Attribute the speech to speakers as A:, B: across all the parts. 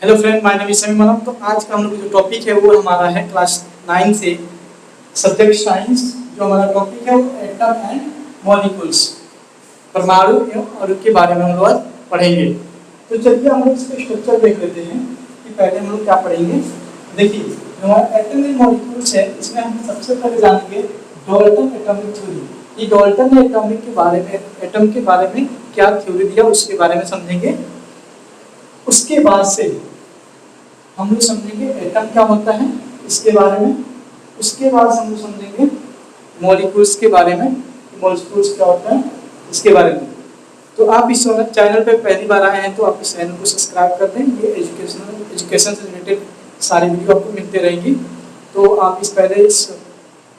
A: Hello friend, my name is Sameem Malak. तो आज का हम लोग जो टॉपिक है वो हमारा है क्लास 9 से सब्जेक्ट साइंस। जो हमारा टॉपिक है वो एटम एंड मॉलिक्यूल्स, परमाणु एवं अणु के बारे में हम लोग आज पढ़ेंगे। तो चलिए हम लोग इसका स्ट्रक्चर देख लेते हैं कि पहले हम लोग क्या पढ़ेंगे। देखिए, जो हमारा एटम एंड मॉलिक्यूल्स है इसमें हम सबसे पहले जानेंगे डाल्टन एटॉमिक थ्योरी। ये डाल्टन ने एटॉमिक के बारे में, एटम के बारे में क्या थ्योरी दिया उसके बारे में समझेंगे। उसके बाद से हम लोग समझेंगे एटम क्या होता है इसके बारे में। उसके बाद हम लोग समझेंगे मॉलिक्यूल्स के बारे में, मॉलिक्यूल्स क्या होता है इसके बारे में। तो आप इस चैनल पे पहली बार आए हैं तो आप इस चैनल को सब्सक्राइब कर दें। ये एजुकेशन से रिलेटेड सारी वीडियो आपको मिलते रहेंगी। तो आप पहले इस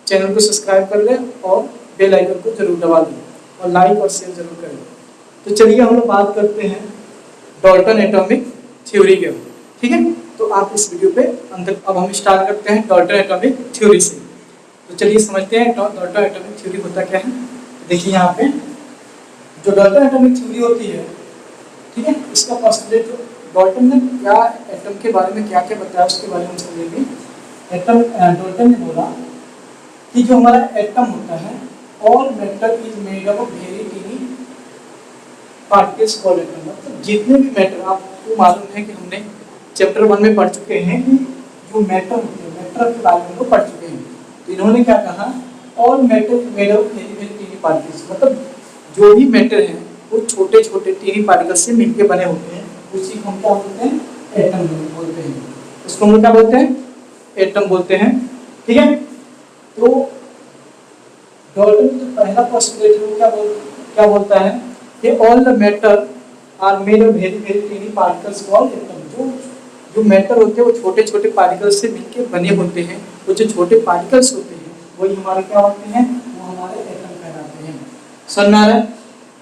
A: चैनल को सब्सक्राइब कर लें और बेल आइकन को जरूर दबा दें और लाइक और शेयर जरूर करें। तो चलिए हम लोग बात करते हैं डाल्टन एटॉमिक थ्योरी के, ठीक है। तो आप इस वीडियो पे अंदर अब हम स्टार्ट करते हैं डाल्टन एटॉमिक थ्योरी से। तो चलिए समझते हैं डाल्टन एटॉमिक थ्योरी होता क्या है। देखिए यहाँ पे जो डाल्टन एटॉमिक थ्योरी होती है, ठीक है, इसका पोस्टुलेट जो डाल्टन ने क्या एटम के बारे में क्या क्या बताया उसके बारे में समझेंगे। एटम डाल्टन ने बोला कि जो हमारा एटम होता है, all matter is made up of very tiny particles called atom. मतलब जितने भी मैटर, आपको मालूम है कि हमने चैप्टर 1 में पढ़ चुके हैं कि जो मैटर होते हैं, मैटर के बारे में लोग पढ़ चुके हैं। तो इन्होंने क्या कहा, all matter made of very very tiny particles. मतलब जो भी मैटर हैं वो छोटे छोटे टिनी पार्टिकल्स से मिलकर बने होते हैं, उसी को हम क्या बोलते हैं, एटम बोलते हैं। इसको हम क्या बोलते हैं, एटम बोलते हैं, ठीक है। तो डाल्टन का जो पहला पोस्टुलेट है वो क्या बोलता है कि all the matter are made of very very tiny particles called atom. जो मैटर होते हैं वो छोटे छोटे पार्टिकल्स से मिलकर बने होते हैं। वो जो छोटे पार्टिकल्स होते हैं वही हमारे क्या होते हैं, वो हमारे एटम कहलाते हैं। समझ में आ रहा है।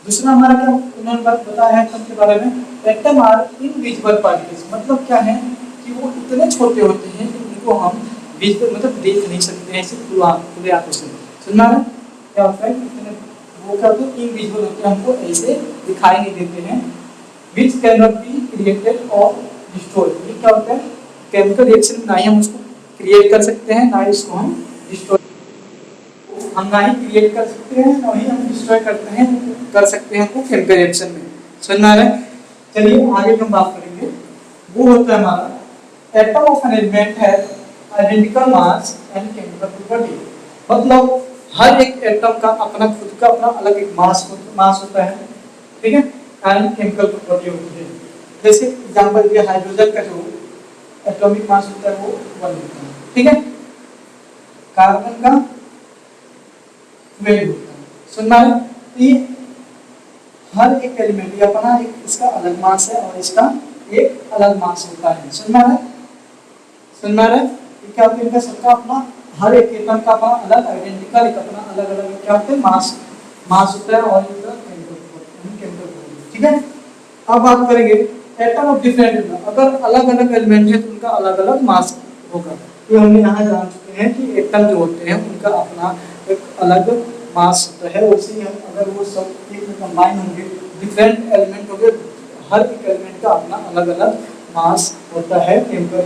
A: दूसरा हमारा क्या उन्होंने बात बताया है एटम के बारे में, एटम आर इनविजिबल पार्टिकल्स। मतलब क्या है कि वो इतने छोटे होते हैं कि उनको हम विजिबल मतलब देख नहीं सकते हैं सिर्फ खुले आंखों से। समझ में आ रहा है क्या होता है, इतने वो क्या होते हैं, इनविजिबल होते हैं, हमको ऐसे दिखाई नहीं देते हैं। Which can not be created और डिस्ट्रॉय। ये क्या होता है, केमिकल रिएक्शन में ना ही हम उसको क्रिएट कर सकते हैं, ना ही उसको हम डिस्ट्रॉय, हम ना ही क्रिएट कर सकते हैं ना ही हम डिस्ट्रॉय कर सकते हैं वो केमिकल रिएक्शन में। समझ में आ रहा है। चलिए आगे हम बात करेंगे। वो होता है हमारा एटम ऑफ एन एलिमेंट है identical mass and chemical property. मतलब हर एक एटम का अपना खुद का अपना अलग एक मास होता है, ठीक है, एंड केमिकल प्रॉपर्टी होती है। जैसे एग्जांपल दिया, हाइड्रोजन का जो एटॉमिक मास होता है वो 1 होता है, ठीक है। कार्बन का 12 होता है। सुनना है, ये हर एक एलिमेंट ये अपना एक इसका अलग मास है और इसका एक अलग मास होता है। सुनना है क्या होता है, इनका सबका अपना हर एक एटम का अपना अलग आइडेंटिकल एक अपना अलग अलग क्या होता है मास होता है और इनका केमिकल, ठीक है। अब बात करेंगे एटम ऑफ डिफरेंट एलिमेंट। अगर अलग अलग एलिमेंट है तो उनका अलग अलग मास होगा। तो हमने यहाँ जान चुके हैं कि एटम जो होते हैं उनका अपना एक अलग मास होता है। उसी हम अगर वो सब एक में कंबाइन होंगे, डिफरेंट एलिमेंट होंगे, हर एक एलिमेंट का अपना अलग अलग मास होता है, केमिकल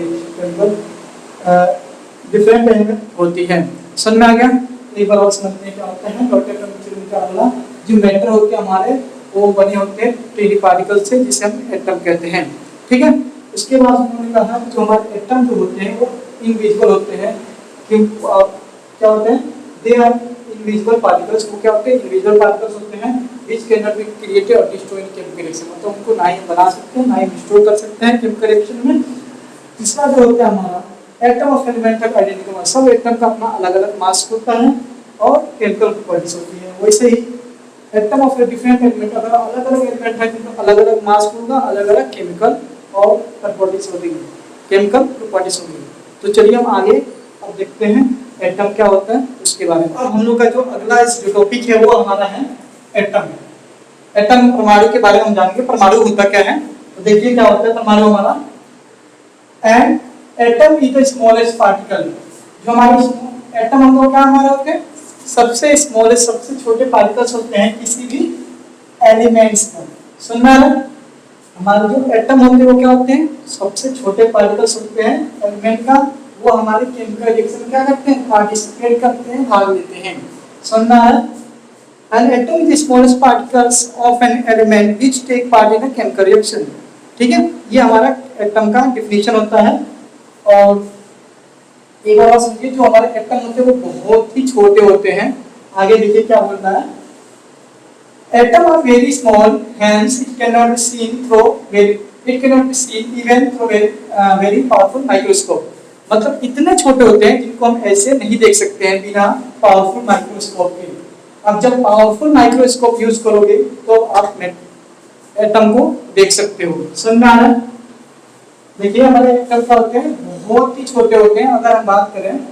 A: डिफरेंट एलिमेंट होती है। समझ में आ गया। एक बार और समझते हैं क्या होता है डाल्टन एटॉमिक थ्योरी का अगला। जो मैटर होते हैं हमारे वो बने होते हैं टिनी पार्टिकल से, जिसे हम एटम कहते हैं, ठीक है। उसके बाद उन्होंने कहा जो हमारे एटम जो होते हैं वो इनविजिबल होते हैं। क्या होते हैं, दे आर इनविजिबल पार्टिकल्स। वो क्या होते हैं, इनविजिबल पार्टिकल्स होते हैं which can not be created और डिस्ट्रॉयड इन केमिकल रिएक्शन। मतलब उनको ना ही बना सकते हैं ना ही डिस्ट्रॉय कर सकते हैं केमिकल रिएक्शन में। तीसरा जो होता है हमारा एटम ऑफ एलिमेंट का आइडेंटिकल मास। सब एटम का अपना अलग अलग मास होता है और केमिकल प्रॉपर्टीज होती है। वैसे ही एटम ऑफ डिफरेंट एलिमेंट, अगर अलग अलग एलिमेंट है तो अलग अलग मास होगा, अलग अलग केमिकल और प्रॉपर्टीज होगी, केमिकल प्रॉपर्टीज होगी। तो चलिए हम आगे अब देखते हैं एटम क्या होता है उसके बारे में। अब हम लोग का जो अगला इस जो टॉपिक है वो हमारा है एटम। एटम परमाणु के बारे में हम जानेंगे। परमाणु होता क्या है, तो देखिए क्या होता है परमाणु हमारा। And atom is the smallest particle. जो हमारे एटम हम लोग क्या हमारे होते हैं, सबसे स्मॉलेस्ट सबसे छोटे पार्टिकल्स होते हैं किसी भी एलिमेंट्स में। सुन में आ रहा है, हमारे जो एटम होते हैं वो क्या होते हैं, सबसे छोटे पार्टिकल्स होते हैं एलिमेंट का, वो हमारे केमिकल रिएक्शन क्या करते हैं, पार्टिसिपेट करते हैं, भाग लेते हैं। समझना है? An atom is the smallest particles of an element which take part in a chemical reaction। ठीक है, ये हमारा एटम का डिफिनीशन होता है। और एक बार समझिए, जो हमारे एटम होते हैं वो बहुत ही छोटे होते हैं। आगे देखिए क्या बोल रहा है, atom are very small, hence it cannot be seen through it cannot be seen even through very powerful microscope। मतलब इतने छोटे होते हैं जिनको हम ऐसे नहीं देख सकते हैं बिना पावरफुल माइक्रोस्कोप के। अब जब पावरफुल माइक्रोस्कोप यूज करोगे तो आप एटम को देख सकते हो। समझ में आ रहा है? देखिए हमारे एटम क्या होते हैं, बहुत ही छोटे होते हैं। अगर हम बात करें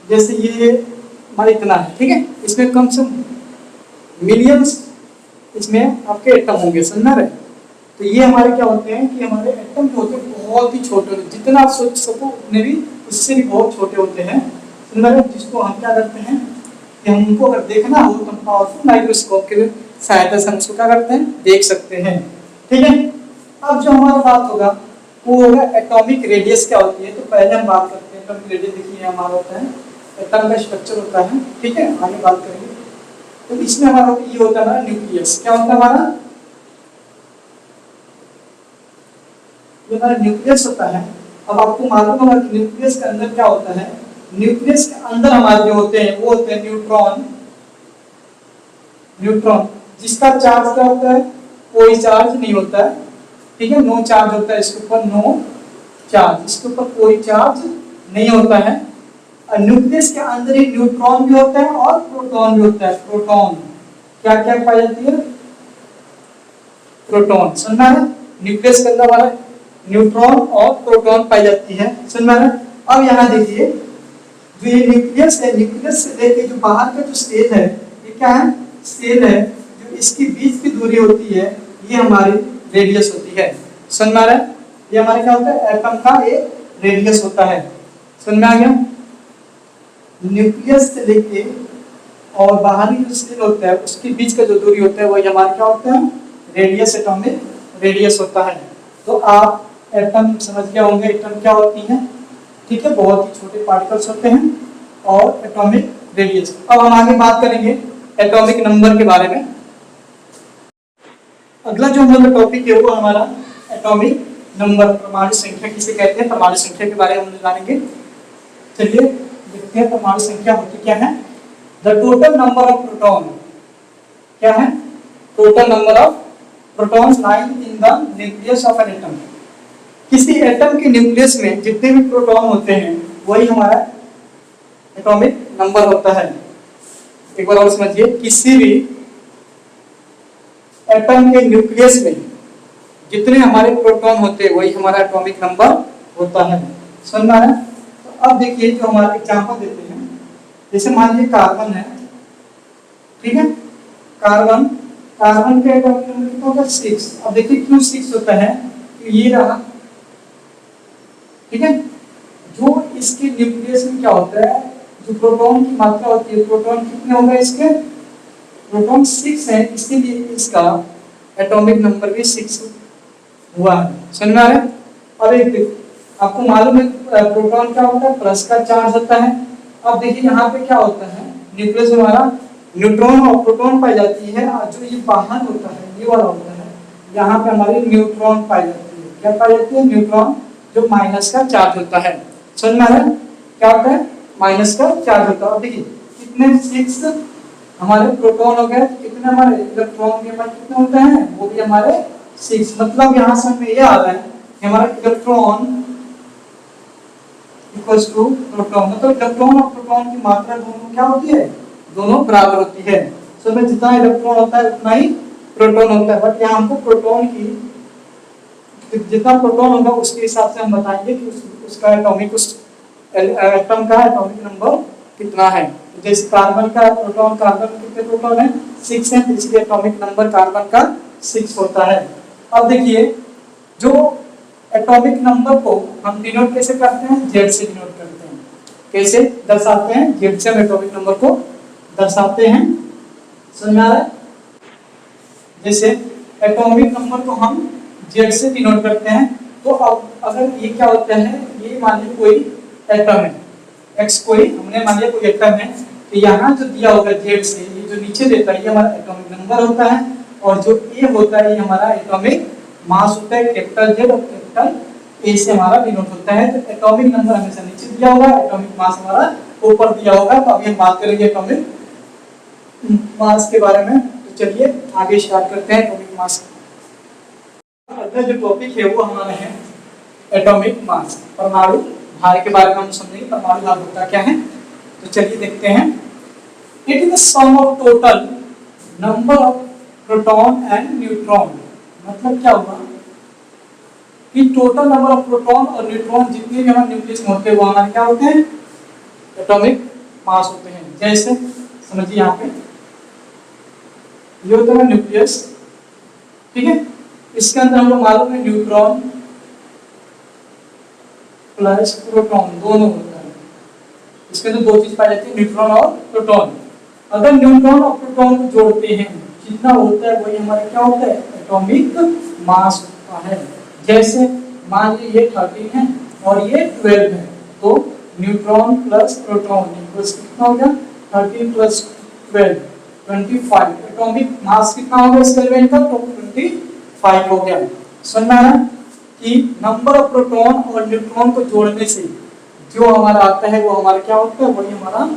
A: जैसे ये हमारा इतना है, ठीक है, इसमें कम से मिलियंस इसमें आपके एटम होंगे। समझ रहे? तो ये हमारे क्या होते हैं कि हमारे एटम जो होते हैं बहुत ही छोटे होते हैं, जितना आप सोच सको उतने भी उससे भी बहुत छोटे होते हैं। समझ रहे? जिसको हम क्या करते हैं कि हम उनको अगर देखना हो तो पावरफुल माइक्रोस्कोप के सहायता से हम उसको क्या करते हैं, देख सकते हैं। ठीक है, अब जो हमारा बात होगा वो होगा एटॉमिक रेडियस क्या होती है। तो पहले हम बात करते हैं एटॉमिक रेडियस। देखिए हमारा होता है एटम का स्ट्रक्चर होता है, ठीक है, आगे बात करेंगे। तो इसमें हमारा ये होता है हमारा न्यूक्लियस। क्या होता है हमारा, ये हमारा न्यूक्लियस होता है। अब आपको मालूम होगा कि न्यूक्लियस के अंदर क्या होता है, न्यूक्लियस के अंदर हमारे जो होते हैं वो होते हैं न्यूट्रॉन। न्यूट्रॉन जिसका चार्ज क्या होता है, कोई चार्ज नहीं होता है, ठीक है, नो चार्ज होता है इसके ऊपर, नो चार्ज, इसके ऊपर कोई चार्ज नहीं होता है। और न्यूक्लियस के अंदर ही न्यूट्रॉन भी होता है और प्रोटॉन भी होता है। प्रोटॉन क्या क्या पाई जाती है, प्रोटॉन। समझना है? न्यूक्लियस के अंदर हमारा न्यूट्रॉन और प्रोटॉन पाई जाती है। समझना है? अब यहाँ देखिए जो ये न्यूक्लियस है, न्यूक्लियस से लेके जो बाहर का जो सेल है, ये क्या है, सेल है। जो इसकी बीच की दूरी होती है ये हमारी रेडियस होती है। समझ में आ रहा है? ये हमारे क्या होता है, एटम का एक रेडियस होता है। समझ में आ गया? न्यूक्लियस से लेके और बाहरी जो सेल होता है उसके बीच का जो दूरी होता है वही हमारा क्या होता है, रेडियस, एटॉमिक रेडियस होता है। तो आप एटम समझ गए होंगे, एटम क्या होती है, ठीक है, बहुत ही छोटे पार्टिकल्स होते हैं और एटॉमिक रेडियस। अब हम आगे बात करेंगे एटॉमिक नंबर के बारे में। अगला जो हमारा टॉपिक है वो हमारा एटॉमिक नंबर, परमाणु संख्या किसे कहते हैं, परमाणु संख्या के बारे में हम जानेंगे। चलिए देखते हैं परमाणु संख्या होती क्या है। The total number of proton, क्या है, total number of protons lying in the nucleus of an atom. किसी एटम के न्यूक्लियस में जितने भी प्रोटॉन होते हैं वही हमारा एटॉमिक नंबर होता है। एक बार और समझिए, किसी भी एटम के न्यूक्लियस में जितने हमारे प्रोटॉन होते हैं वही हमारा एटॉमिक नंबर होता है। समझना है? तो अब देखिए जो हमारा एग्जांपल देते हैं, जैसे मान लीजिए कार्बन है, ठीक है, कार्बन, कार्बन के एटॉमिक नंबर कितना होता है, 6। अब देखिए क्यों 6 होता है, तो ये रहा, ठीक है, जो इसके न्यूक्लियस में क्या होता है, जो प्रोटॉन की मात्रा होती है, प्रोटॉन कितने होंगे इसके, प्रोटॉन 6 है, इसीलिए इसका एटॉमिक नंबर भी 6 हुआ है। समझ में आ रहा है? अब एक आपको मालूम है प्रोटॉन क्या होता है, प्लस का चार्ज होता है। अब देखिए यहाँ पे क्या होता है, न्यूक्लियस में हमारा न्यूट्रॉन और प्रोटॉन पाई जाती है, और जो ये बाहर होता है ये वाला होता है, यहाँ पे हमारी न्यूट्रॉन पाई जाती है। क्या पाई जाती है, न्यूट्रॉन, जो माइनस का चार्ज होता है। समझ में आ रहा है? क्या होता है, माइनस का चार्ज होता है। अब देखिए कितने 6 हमारे प्रोटॉन हो गए, कितने हमारे इलेक्ट्रॉन के पास कितने होते हैं, वो भी हमारे 6। मतलब यहाँ से हमें ये आ रहा है कि हमारा इलेक्ट्रॉन इक्वल्स टू प्रोटॉन, मतलब इलेक्ट्रॉन और प्रोटॉन की मात्रा दोनों क्या होती है, दोनों बराबर होती है। सो में जितना इलेक्ट्रॉन होता है उतना ही प्रोटॉन होता है। बट यहाँ हमको प्रोटॉन की जितना प्रोटॉन होगा उसके हिसाब से हम बताएंगे कि उसका एटॉमिक, उस एटम का एटॉमिक नंबर कितना है। जैसे कार्बन का प्रोटॉन, कार्बन कितने प्रोटॉन है, 6 है, इसलिए एटॉमिक नंबर कार्बन का 6 होता है। अब देखिए जो एटॉमिक नंबर को हम डिनोट कैसे करते हैं, जेड से डिनोट करते हैं। कैसे दर्शाते हैं, जेड से हम एटॉमिक नंबर को दर्शाते हैं। समझ में आ रहा है? जैसे एटॉमिक नंबर को हम जेड से डिनोट करते हैं। तो अब अगर ये क्या होता है, ये मान लीजिए कोई एटम है एक्स, कोई हमने मान लिया कोई एटम है, तो यहाँ जो दिया होगा जेड से, ये जो नीचे देता है ये हमारा एटॉमिक नंबर होता है, और जो ए होता है ये हमारा एटॉमिक मास होता है, कैपिटल जेड और कैपिटल ए से हमारा डिनोट होता है। तो एटॉमिक नंबर हमेशा नीचे दिया होगा, एटॉमिक मास हमारा ऊपर दिया होगा। तो अभी हम बात करेंगे एटॉमिक मास के बारे में। तो चलिए आगे स्टार्ट करते हैं एटॉमिक मास। अगला जो टॉपिक है वो हमारा है एटॉमिक मास, परमाणु भार के बारे में हम समझेंगे। परमाणु भार होता क्या है, तो चलिए देखते हैं। It is the sum of total number of proton and neutron. मतलब क्या हुआ कि टोटल नंबर ऑफ प्रोटॉन और न्यूट्रॉन जितने भी हमारे न्यूक्लियस में होते हैं वो हमारे क्या होते हैं, एटॉमिक मास होते हैं। जैसे समझिए यहाँ पे ये होता है न्यूक्लियस, ठीक है, इसके अंदर हम लोग मालूम है न्यूट्रॉन प्लस प्रोटॉन दोनों होता है। इसके अंदर दो चीज पाई जाती है, न्यूट्रॉन और प्रोटॉन। अगर न्यूट्रॉन और प्रोटॉन को जोड़ते हैं जितना होता है वही हमारा क्या होता है, एटॉमिक मास होता है। जैसे मान लीजिए ये 13 है और ये 12 है, तो न्यूट्रॉन प्लस प्रोटॉन कितना हो गया, 13 प्लस 12 25। एटॉमिक मास कितना हो गया इस एलिमेंट का, तो 25 हो गया। समझ में आ रहा है कि नंबर ऑफ प्रोटॉन और न्यूट्रॉन को जोड़ने से जो हमारा आता है वो हमारा क्या होता है, वही हमारा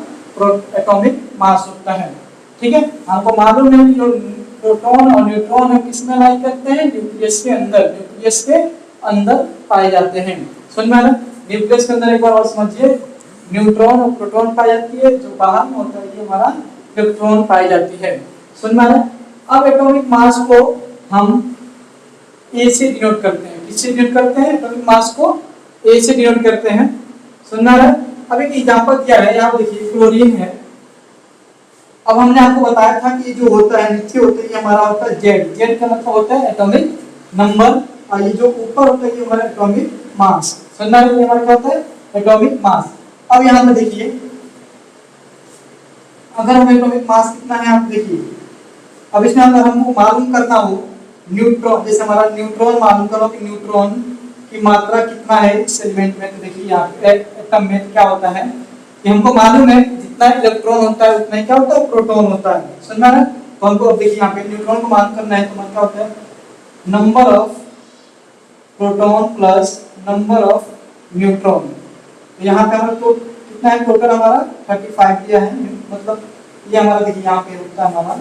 A: एटॉमिक मास होता है। ठीक है, हमको मालूम है जो प्रोटॉन और न्यूट्रॉन हम किसमें लाई करते हैं, न्यूक्लियस के अंदर, न्यूक्लियस के अंदर पाए जाते हैं। समझ में आ रहा है, न्यूक्लियस के अंदर एक बार और समझिए, न्यूट्रॉन और प्रोटॉन पाई जाती है, जो बाहर में होता है ये हमारा इलेक्ट्रॉन पाई जाती है। समझ में आ रहा है। अब एटॉमिक मास को हम ए से डिनोट करते हैं। किससे डिनोट करते हैं, एटॉमिक मास को ए से डिनोट करते हैं। सुनना है। अब एक एग्जांपल दिया है, यहाँ देखिए क्लोरीन है। अब हमने आपको बताया था कि जो होता है नीचे होता है ये हमारा होता है जेड, जेड का मतलब होता है एटॉमिक नंबर, और ये जो ऊपर होता है ये हमारा एटॉमिक मास। सुनना है, ये हमारा क्या होता है, एटॉमिक मास। अब यहाँ पे देखिए, अगर हमें एटॉमिक मास कितना है आप देखिए, अब इसमें अगर हमको मालूम करना हो न्यूट्रॉन, जैसे हमारा न्यूट्रॉन मालूम करो कि न्यूट्रॉन की मात्रा कितना है इस एलिमेंट में, तो देखिए यहाँ पे एटम में क्या होता है कि हमको मालूम है जितना इलेक्ट्रॉन होता है उतना ही क्या होता है, प्रोटॉन होता है। समझना है। तो हमको अब देखिए यहाँ पे न्यूट्रॉन को मालूम करना है, तो मतलब क्या होता है, number of proton plus number of neutron. यहाँ पे हमारा तो कितना है, टोटल हमारा 35 दिया है, मतलब ये हमारा देखिए यहाँ पे होता है हमारा,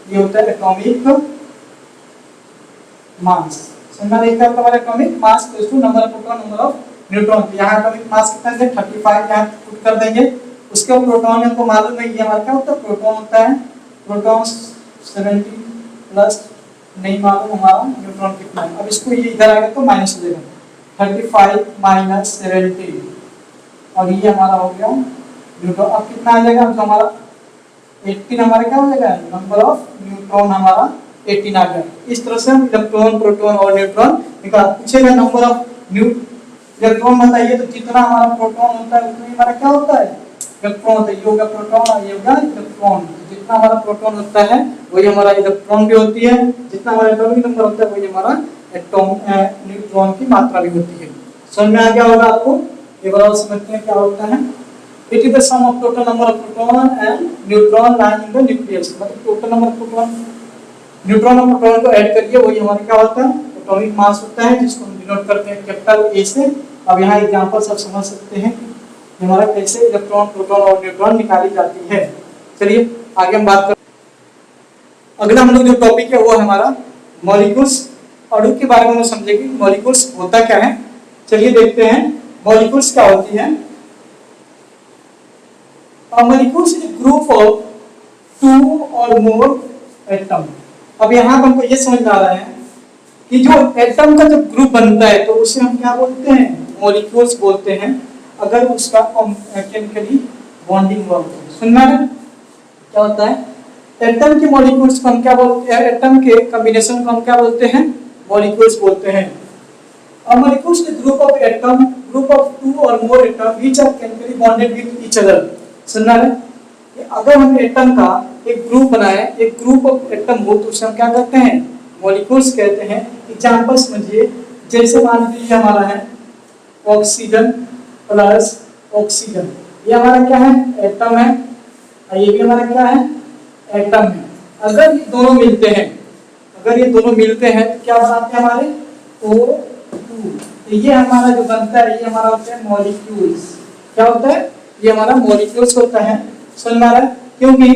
A: ये होता है एटॉमिक मास। समझना है, क्या हमारा atomic mass equals to number of proton number of neutron. यहाँ एटॉमिक मास कितना है, 35 यहाँ पुट कर देंगे। उसके बाद प्रोटॉन हमको मालूम है ये हमारा क्या होता है, प्रोटॉन होता है, प्रोटॉन 70 प्लस नहीं मालूम हमारा न्यूट्रॉन कितना है। अब इसको ये इधर आएगा तो माइनस हो जाएगा, 35 माइनस 70, और ये हमारा हो गया न्यूट्रॉन। अब कितना आ जाएगा, तो हमारा 18 हमारा क्या हो जाएगा, नंबर ऑफ न्यूट्रॉन हमारा 18 आ गया। इस तरह से हम इलेक्ट्रॉन, प्रोटॉन और न्यूट्रॉन निकाल। पूछेगा नंबर ऑफ इलेक्ट्रॉन बताइए, तो जितना हमारा प्रोटॉन होता है उतना ही हमारा क्या होता है, इलेक्ट्रॉन होता है। ये होगा प्रोटॉन और ये होगा इलेक्ट्रॉन। जितना हमारा प्रोटॉन होता है वही हमारा इलेक्ट्रॉन भी होती है, जितना हमारा एटॉमिक नंबर होता है वही हमारा न्यूट्रॉन की मात्रा भी होती है। समझ में आ गया होगा आपको। एक बार और समझते हैं क्या होता है। It is the sum of total number of proton and neutron lying in the nucleus. मतलब total number of proton, neutron और प्रोटॉन को ऐड करिए, वही हमारा क्या होता है, एटॉमिक मास होता है, जिसको हम डिनोट करते हैं कैपिटल ए से। अब यहाँ एग्जांपल सब समझ सकते हैं कि हमारा कैसे इलेक्ट्रॉन, प्रोटॉन और न्यूट्रॉन निकाली जाती है। चलिए आगे हम बात कर। अगला हम लोग जो टॉपिक है वो है हमारा मॉलिक्यूल्स। अणु के बारे में हम समझेंगे मॉलिक्यूल्स होता क्या है। चलिए देखते हैं मॉलिक्यूल्स क्या होती है। Molecules is a group of 2 और मोर एटम। अब यहाँ पर हमको ये समझ में आ रहा है कि जो एटम का जो ग्रुप बनता है तो उसे हम क्या बोलते हैं, मॉलिक्यूल्स बोलते हैं, अगर उसका केमिकली बॉन्डिंग हुआ हो। सुनना है क्या होता है, एटम के मॉलिक्यूल्स को हम क्या बोलते हैं, एटम के कॉम्बिनेशन को हम क्या बोलते हैं, मॉलिक्यूल्स बोलते हैं। और मॉलिक्यूल्स के group of atom, group of 2 और more atom which are chemically bonded with each other. सुनना है, अगर हम एटम का एक ग्रुप बनाए, एक ग्रुप ऑफ एटम हो तो उसे हम क्या कहते हैं, मॉलिक्यूल्स कहते हैं। एग्जांपल समझिए, जैसे मान लीजिए हमारा है ऑक्सीजन प्लस ऑक्सीजन, ये हमारा क्या है, एटम है, और ये भी हमारा क्या है, एटम है। अगर ये दोनों मिलते हैं, अगर ये दोनों मिलते हैं तो क्या बनाते हैं हमारे O2, तो ये हमारा जो बनता है ये हमारा होता है मॉलिक्यूल्स। क्या होता है, ये हमारा मॉलिक्यूल्स होता है। समझ में आ रहा है, क्योंकि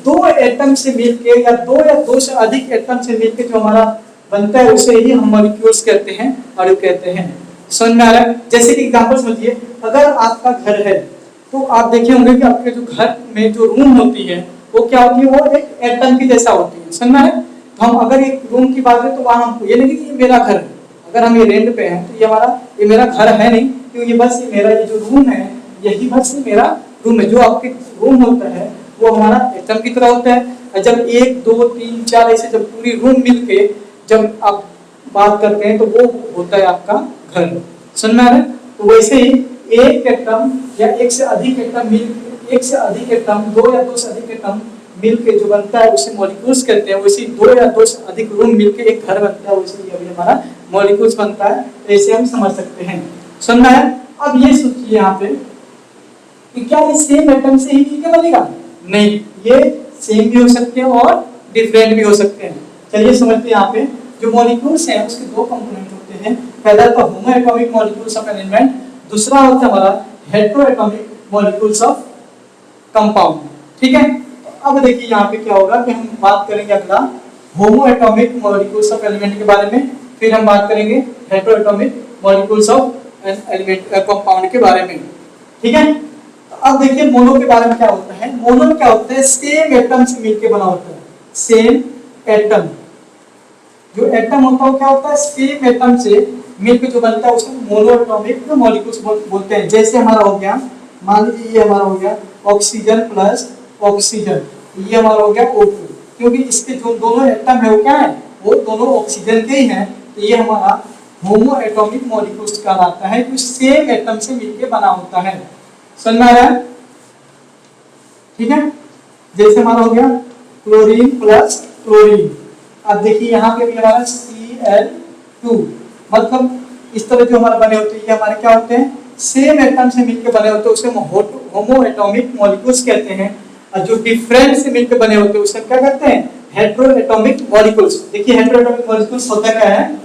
A: दो एटम से मिलके या दो से अधिक एटम से मिलके जो हमारा बनता है उसे ही हम मॉलिक्यूल्स कहते हैं, अणु कहते हैं। समझ में आ रहा है, जैसे कि एग्जांपल समझिए, अगर आपका घर है तो आप देखे होंगे कि आपके जो घर में जो रूम होती है वो क्या होती है, वो एक एटम की जैसा होती है। समझ में आ रहा है, तो हम अगर एक रूम की बात करें तो वहां हमको ये नहीं कि ये मेरा घर है, अगर हम ये रेंट पे हैं तो ये मेरा घर है नहीं, क्योंकि बस ये मेरा ये जो रूम है यही बस मेरा रूम है। जो आपके रूम होता है वो हमारा एटम की तरह होता है, और जब 1 2 3 4 ऐसे जब पूरी रूम मिलके जब आप बात करते हैं तो वो होता है आपका घर। समझ में आ रहा है, तो वैसे ही एक एटम या एक से अधिक एटम दो या दो से अधिक एटम मिलके जो बनता है उसे मॉलिक्यूल्स कहते हैं। वैसे दो या दो से अधिक रूम मिलके एक घर बनता है, वैसे ये भी हमारा मॉलिक्यूल्स बनता है। ऐसे हम समझ सकते हैं। समझना है, अब ये सोचिए यहाँ पे कि क्या ये सेम एटम से ही मिलके बनेगा, नहीं, ये सेम भी हो सकते हैं और डिफरेंट भी हो सकते हैं। चलिए समझते हैं, यहाँ पे जो मॉलिक्यूल्स हैं उसके दो कंपोनेंट होते हैं। पहला तो होमो एटॉमिक मॉलिक्यूल्स ऑफ एलिमेंट, दूसरा होता है हमारा hetero atomic molecules of compound. ठीक है, तो अब देखिए यहाँ पे क्या होगा कि हम बात करेंगे अगला होमो एटॉमिक मॉलिक्यूल्स ऑफ एलिमेंट के बारे में, फिर हम बात करेंगे hetero atomic molecules of element compound के बारे में। ठीक है, तो अब देखिए मोनो के बारे में क्या होता है। मोनो क्या होता है, सेम एटम से मिलकर बना होता है। सेम एटम, जो एटम होता है वो क्या होता है, सेम एटम से मिलकर जो बनता है उसको मोनो एटॉमिक मॉलिक्यूल्स बोलते हैं। जैसे हमारा हो गया, मान लीजिए ये हमारा हो गया ऑक्सीजन प्लस ऑक्सीजन, ये हमारा हो गया O2, क्योंकि इसके जो दोनों एटम है वो क्या है, वो दोनों ऑक्सीजन के ही हैं, तो ये हमारा होमो एटॉमिक मॉलिक्यूल्स कहलाता है, जो सेम एटम से मिलकर बना होता है। समझ में आ रहा है, ठीक है। जैसे हमारा हो गया क्लोरीन प्लस क्लोरीन, अब देखिए यहाँ पे भी हमारा Cl2, मतलब इस तरह जो हमारे बने होते हैं ये हमारे क्या होते हैं, सेम एटम से मिलकर बने होते हैं, उसे होमो एटॉमिक मॉलिक्यूल्स कहते हैं। और जो डिफरेंट से मिलकर बने होते हैं उसे क्या कहते हैं, हेटेरो एटॉमिक मॉलिक्यूल्स। देखिए हेटेरो एटॉमिक मॉलिक्यूल्स होता क्या है,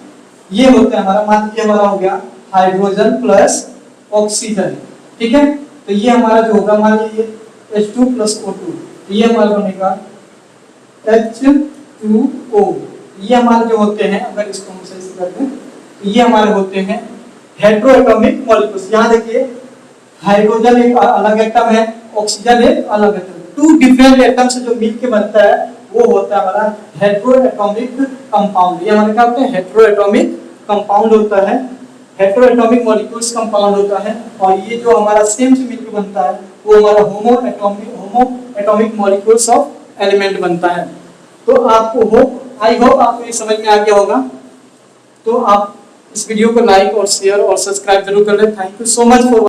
A: ये होता है हमारा, मान लीजिए हमारा हो गया हाइड्रोजन प्लस ऑक्सीजन। ठीक है, तो ये हमारा जो होगा, मान लीजिए H2 प्लस O2, ये हमारा बनेगा H2O। ये हमारे जो होते हैं, अगर इसको हम सही से करते हैं तो ये हमारे होते हैं हेटेरो एटॉमिक मॉलिक्यूल्स। यहाँ देखिए हाइड्रोजन एक अलग एटम है, ऑक्सीजन एक अलग एटम, टू डिफरेंट एटम से जो मिलके बनता है वो होता है हमारा हेटेरो एटॉमिक कंपाउंड। ये हमारे क्या होते हैं, हेटेरो एटॉमिक कंपाउंड होता है, हेटेरो एटॉमिक मॉलिक्यूल्स कंपाउंड होता है। और ये जो हमारा सेम से मिलकर बनता है वो हमारा होमो एटॉमिक मॉलिक्यूल्स ऑफ एलिमेंट बनता है। तो आपको आई होप आपको ये समझ में आ गया होगा। तो आप इस वीडियो को लाइक और शेयर और सब्सक्राइब जरूर कर लें। Thank you so much for